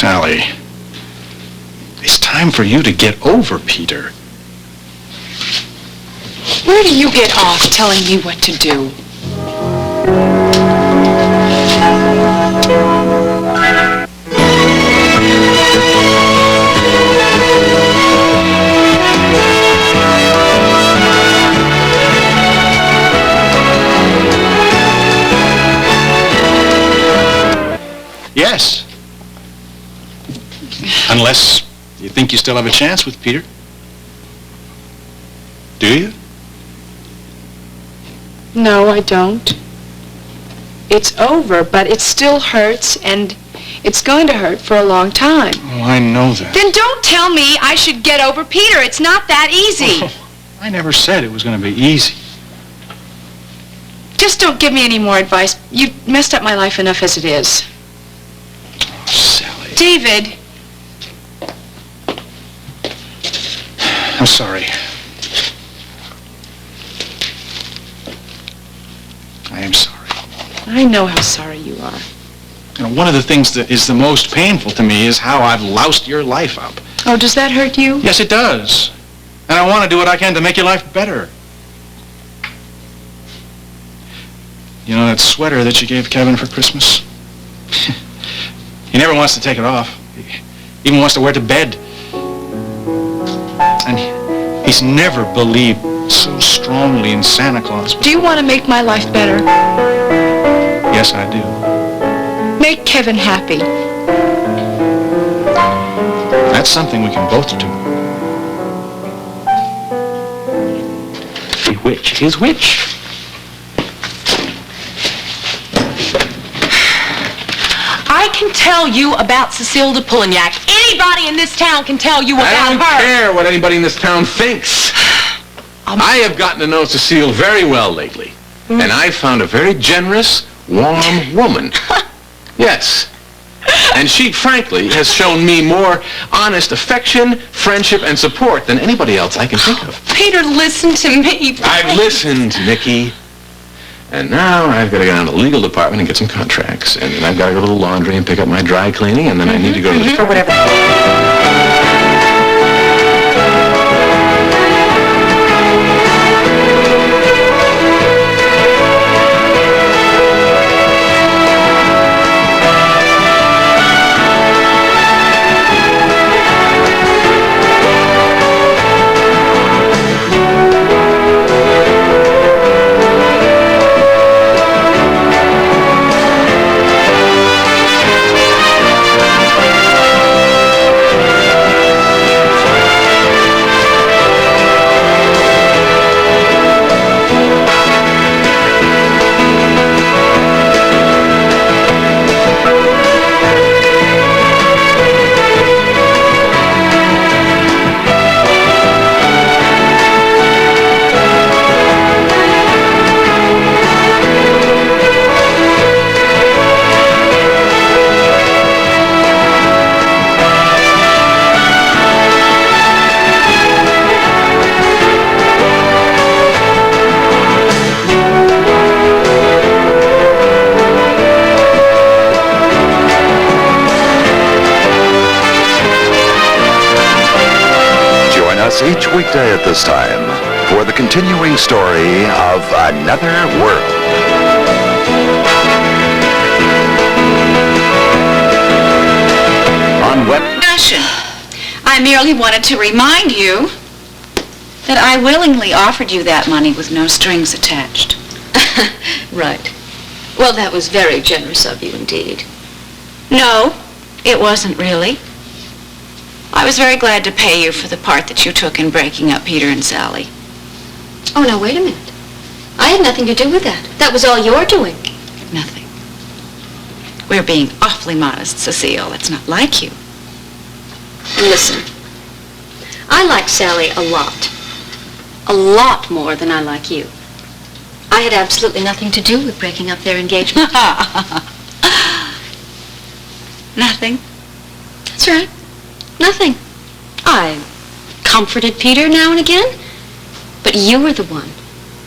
Sally, it's time for you to get over Peter. Where do you get off telling me what to do? Yes. Unless you think you still have a chance with Peter. Do you? No, I don't. It's over, but it still hurts, and it's going to hurt for a long time. Oh, I know that. Then don't tell me I should get over Peter. It's not that easy. Oh, I never said it was going to be easy. Just don't give me any more advice. You've messed up my life enough as it is. Oh, Sally. David. I'm sorry. I am sorry. I know how sorry you are. You know, one of the things that is the most painful to me is how I've loused your life up. Oh, does that hurt you? Yes, it does. And I want to do what I can to make your life better. You know that sweater that you gave Kevin for Christmas? He never wants to take it off. He even wants to wear it to bed. And he's never believed so strongly in Santa Claus. Do you want to make my life better? Yes, I do. Make Kevin happy. That's something we can both do. Which is which? I can tell you about Cecile de Polignac. Anybody in this town can tell you about her. I don't care what anybody in this town thinks. I have gotten to know Cecile very well lately. And I've found a very generous, warm woman. Yes. And she, frankly, has shown me more honest affection, friendship, and support than anybody else I can think of. Peter, listen to me. I've listened, Nikki. And now I've got to go down to the legal department and get some contracts. And then I've got to go to the laundry and pick up my dry cleaning. And then I need to go to the... Or whatever. Each weekday at this time for the continuing story of Another World. On web... I merely wanted to remind you that I willingly offered you that money with no strings attached. Right. Well, that was very generous of you indeed. No, it wasn't really. I was very glad to pay you for the part that you took in breaking up Peter and Sally. Oh, now wait a minute. I had nothing to do with that. That was all your doing. Nothing. We're being awfully modest, Cecile. It's not like you. Listen, I like Sally a lot. A lot more than I like you. I had absolutely nothing to do with breaking up their engagement. Nothing? That's right. Nothing. I comforted Peter now and again, but you were the one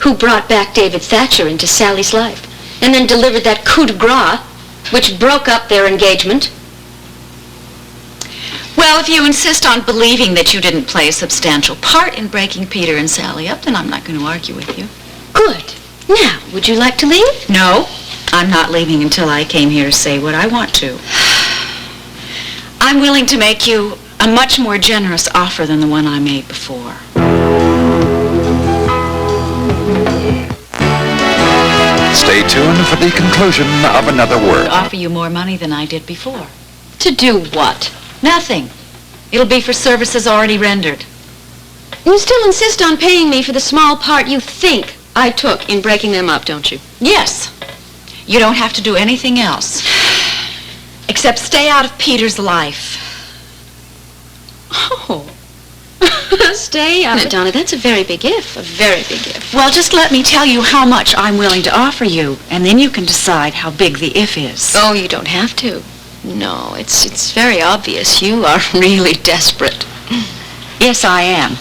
who brought back David Thatcher into Sally's life and then delivered that coup de grace which broke up their engagement. Well, if you insist on believing that you didn't play a substantial part in breaking Peter and Sally up, then I'm not going to argue with you. Good. Now, would you like to leave? No, I'm not leaving until I came here to say what I want to. I'm willing to make you a much more generous offer than the one I made before. Stay tuned for the conclusion of Another World. Offer you more money than I did before. To do what? Nothing. It'll be for services already rendered. You still insist on paying me for the small part you think I took in breaking them up, don't you? Yes. You don't have to do anything else. Except stay out of Peter's life. Oh. Stay out of it, Donna. That's a very big if. A very big if. Well, just let me tell you how much I'm willing to offer you, and then you can decide how big the if is. Oh, you don't have to. No, it's very obvious. You are really desperate. Yes, I am.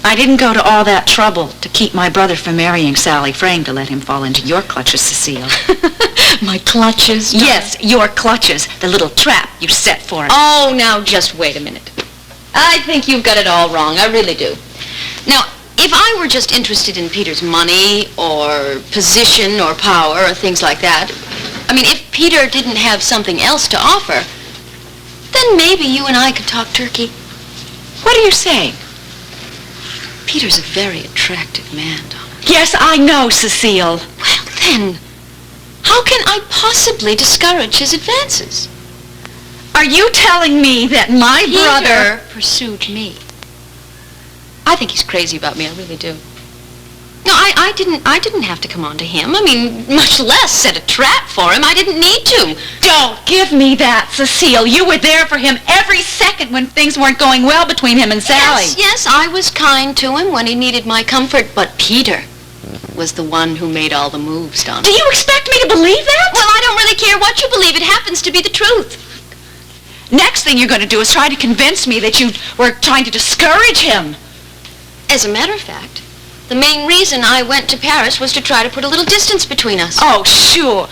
I didn't go to all that trouble to keep my brother from marrying Sally Frame to let him fall into your clutches, Cecile. My clutches? Donna. Yes, your clutches. The little trap you set for him. Oh, now just wait a minute. I think you've got it all wrong. I really do. Now, if I were just interested in Peter's money or position or power or things like that, I mean, if Peter didn't have something else to offer, then maybe you and I could talk turkey. What are you saying? Peter's a very attractive man, Donna. Yes, I know, Cecile. Well, then, how can I possibly discourage his advances? Are you telling me that my brother... Peter pursued me. I think he's crazy about me, I really do. No, I didn't have to come on to him. I mean, much less set a trap for him. I didn't need to. Don't give me that, Cecile. You were there for him every second when things weren't going well between him and Sally. Yes, I was kind to him when he needed my comfort, but Peter was the one who made all the moves, Donna. Do you expect me to believe that? Well, I don't really care what you believe. It happens to be the truth. Next thing you're going to do is try to convince me that you were trying to discourage him. As a matter of fact, the main reason I went to Paris was to try to put a little distance between us. Oh, sure.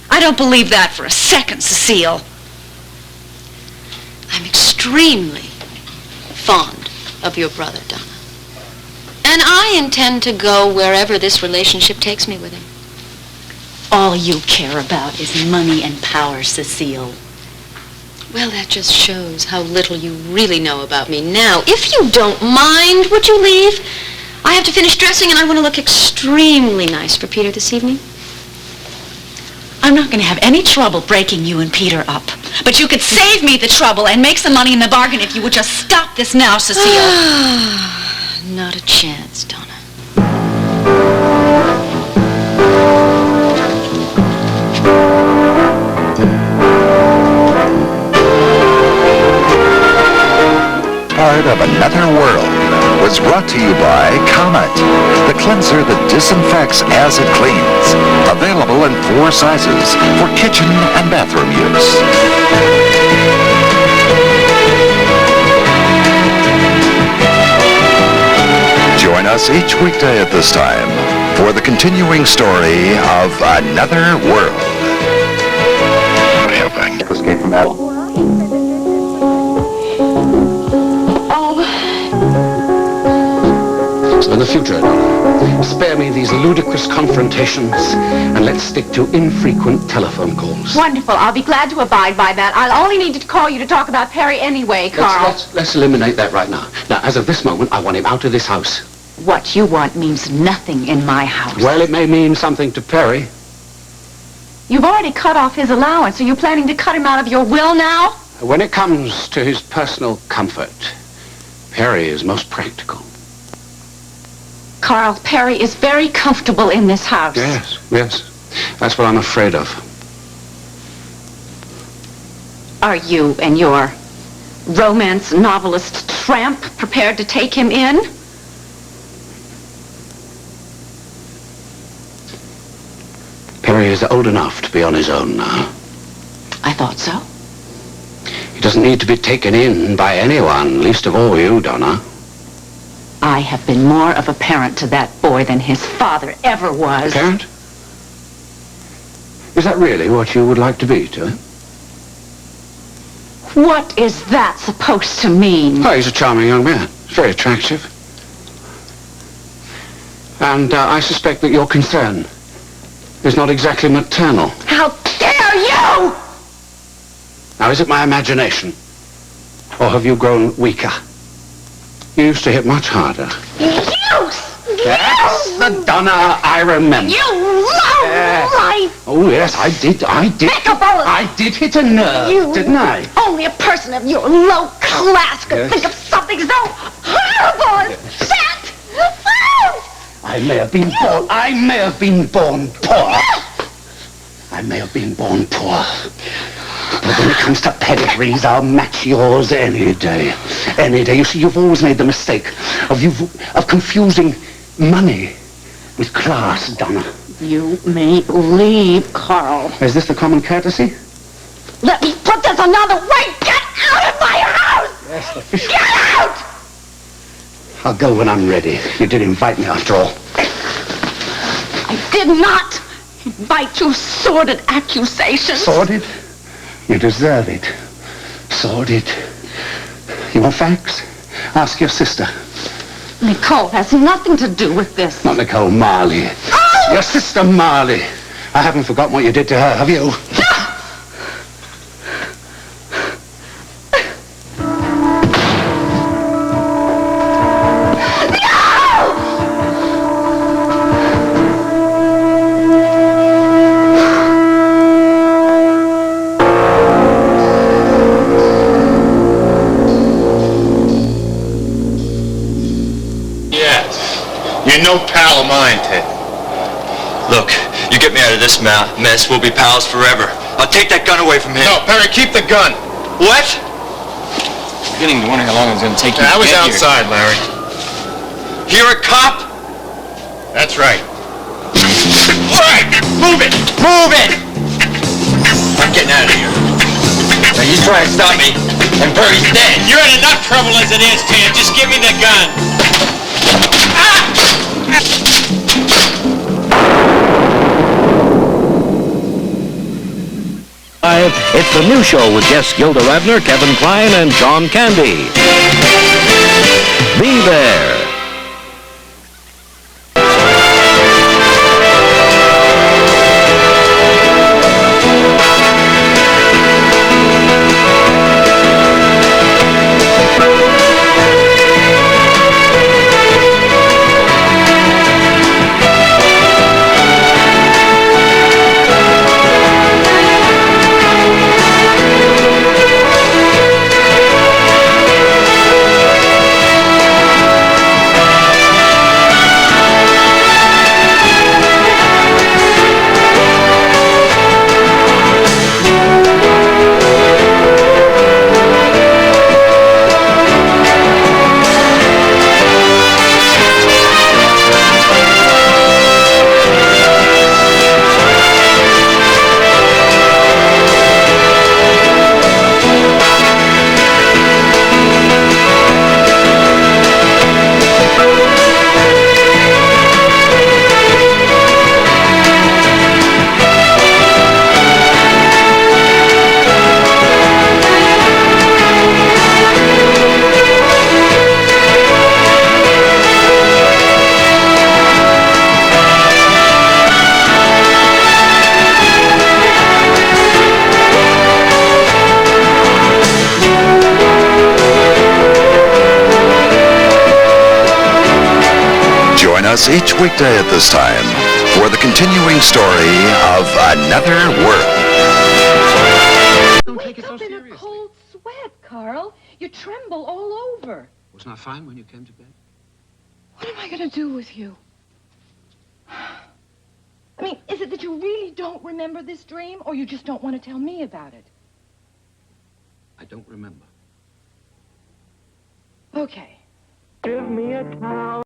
I don't believe that for a second, Cecile. I'm extremely fond of your brother, Donna. And I intend to go wherever this relationship takes me with him. All you care about is money and power, Cecile. Well, that just shows how little you really know about me. Now, if you don't mind, would you leave? I have to finish dressing and I want to look extremely nice for Peter this evening. I'm not going to have any trouble breaking you and Peter up. But you could save me the trouble and make some money in the bargain if you would just stop this now, Cecile. Not a chance, Donna. Part of Another World was brought to you by Comet, the cleanser that disinfects as it cleans. Available in 4 sizes for kitchen and bathroom use. Join us each weekday at this time for the continuing story of Another World. Helping escape from that. So in the future, Donna, spare me these ludicrous confrontations and let's stick to infrequent telephone calls. Wonderful. I'll be glad to abide by that. I'll only need to call you to talk about Perry anyway, Carl. Let's eliminate that right now. Now, as of this moment, I want him out of this house. What you want means nothing in my house. Well, it may mean something to Perry. You've already cut off his allowance. Are you planning to cut him out of your will now? When it comes to his personal comfort, Perry is most practical. Carl, Perry is very comfortable in this house. Yes. That's what I'm afraid of. Are you and your romance novelist tramp prepared to take him in? Perry is old enough to be on his own now. I thought so. He doesn't need to be taken in by anyone, least of all you, Donna. I have been more of a parent to that boy than his father ever was. Parent? Is that really what you would like to be to him? What is that supposed to mean? Oh, he's a charming young man. He's very attractive. And I suspect that your concern is not exactly maternal. How dare you! Now, is it my imagination? Or have you grown weaker? You used to hit much harder. That's the Donna I remember. You low life! Oh, yes, I did. I did hit a nerve, didn't I? Only a person of your low class could think of something so horrible as that! I may have been born poor. I may have been born poor. But when it comes to pedigrees, I'll match yours any day. Any day. You see, you've always made the mistake of confusing money with class, Donna. You may leave, Carl. Is this the common courtesy? Let me put this another way. Get out of my house! Yes, the fish. Get out! I'll go when I'm ready. You did invite me, after all. I did not invite your sordid accusations. Sordid? You deserve it. Sordid. You want facts? Ask your sister. Nicole has nothing to do with this. Not Nicole, Marley. Oh! Your sister Marley. I haven't forgotten what you did to her, have you? You're no pal of mine, Ted. Look, you get me out of this mess, we'll be pals forever. I'll take that gun away from him. No, Perry, keep the gun. What? I'm beginning to wonder how long it's going to take you I to was get outside, Larry. You're a cop? That's right. All right, move it! Move it! I'm getting out of here. Now you try and stop me, and Perry's dead. You're in enough trouble as it is, Ted. Just give me the gun. It's the new show with guests Gilda Radner, Kevin Kline, and John Candy. Be there. Us each weekday at this time for the continuing story of Another World. Don't take it so Wake up in a seriously. cold sweat, Carl. You tremble all over. Wasn't I fine when you came to bed? What am I going to do with you? I mean, is it that you really don't remember this dream, or you just don't want to tell me about it? I don't remember. Okay. Give me a towel.